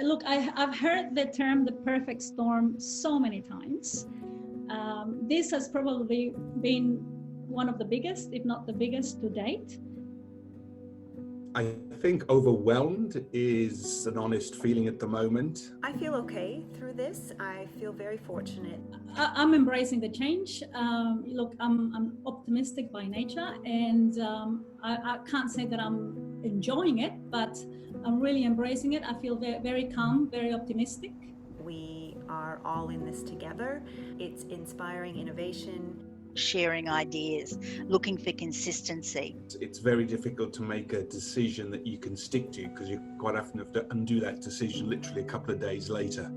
Look, I've heard the term the perfect storm so many times. This has probably been one of the biggest, if not the biggest to date. I think overwhelmed is an honest feeling at the moment. I feel okay through this. I feel very fortunate. I'm embracing the change. Look, I'm optimistic by nature, and I can't say that I'm enjoying it, but I'm really embracing it. I feel very, very calm, very optimistic. We are all in this together. It's inspiring innovation. Sharing ideas, looking for consistency. It's very difficult to make a decision that you can stick to because you quite often have to undo that decision literally a couple of days later.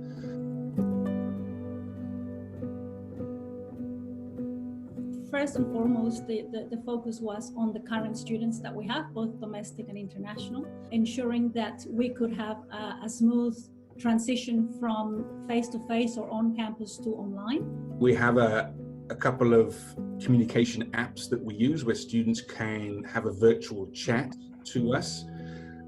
First and foremost, the focus was on the current students that we have, both domestic and international, ensuring that we could have a smooth transition from face-to-face or on campus to online. We have a couple of communication apps that we use where students can have a virtual chat to us.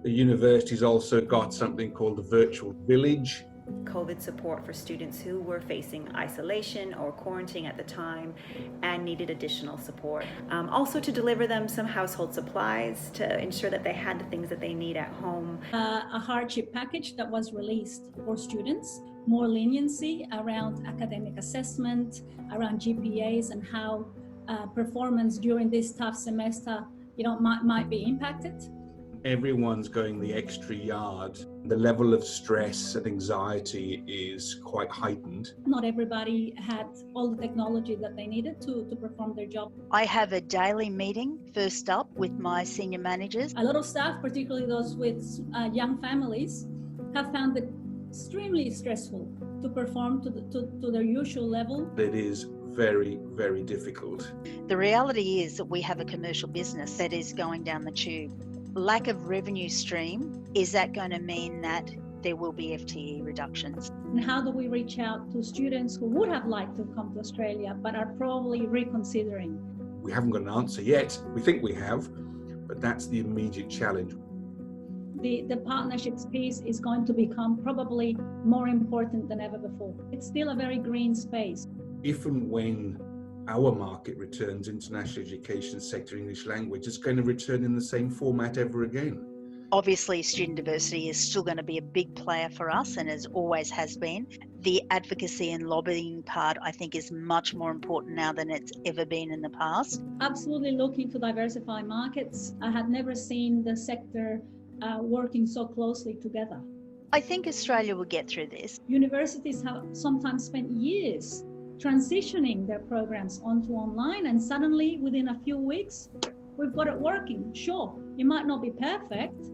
The university's also got something called the Virtual Village. COVID support for students who were facing isolation or quarantine at the time and needed additional support. Also to deliver them some household supplies to ensure that they had the things that they need at home. A hardship package that was released for students, more leniency around academic assessment, around GPAs and how performance during this tough semester, might be impacted. Everyone's going the extra yard. The level of stress and anxiety is quite heightened. Not everybody had all the technology that they needed to perform their job. I have a daily meeting first up with my senior managers. A lot of staff, particularly those with young families, have found it extremely stressful to perform to their usual level. It is very, very difficult. The reality is that we have a commercial business that is going down the tube. Lack of revenue stream, is that going to mean that there will be FTE reductions? And how do we reach out to students who would have liked to come to Australia but are probably reconsidering? We haven't got an answer yet. We think we have, but that's the immediate challenge. The partnerships piece is going to become probably more important than ever before. It's still a very green space. If and when our market returns, international education sector, English language, it's going to return in the same format ever again. Obviously, student diversity is still going to be a big player for us and as always has been. The advocacy and lobbying part, I think, is much more important now than it's ever been in the past. Absolutely looking to diversify markets. I had never seen the sector working so closely together. I think Australia will get through this. Universities have sometimes spent years transitioning their programs onto online, and suddenly within a few weeks we've got it working. Sure, it might not be perfect,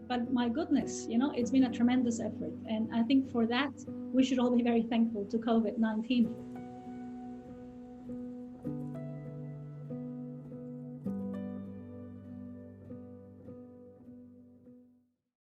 but my goodness, it's been a tremendous effort, and I think for that we should all be very thankful to COVID-19.